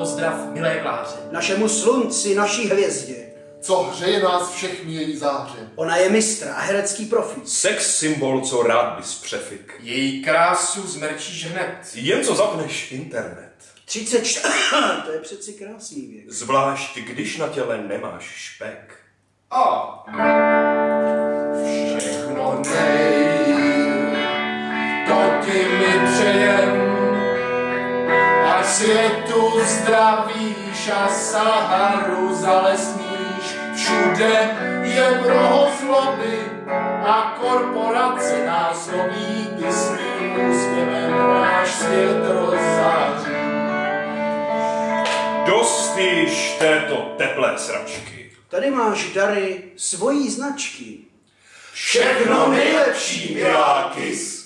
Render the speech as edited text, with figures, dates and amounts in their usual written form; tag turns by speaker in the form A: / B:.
A: pozdrav milé Kláře.
B: Našemu slunci, naší hvězdě.
C: Co hřeje nás všechny její záře.
B: Ona je mistr a herecký profík.
D: Sex symbol, co rád bys přefik.
A: Její krásu zmrčíš hned.
D: Jen co zapneš internet.
B: 34, to je přeci krásný věk.
D: Zvlášť, když na těle nemáš špek.
A: A všechno to ti mi přejem, a světu zdravíš a Saharu zalesníš. Všude je mnoho zloby a korporace nás loví, ty svým úsměvem náš svět rozzáří.
D: Dost již této teplé sračky.
B: Tady máš dary svojí značky.
A: Všechno nejlepší, milá Kys.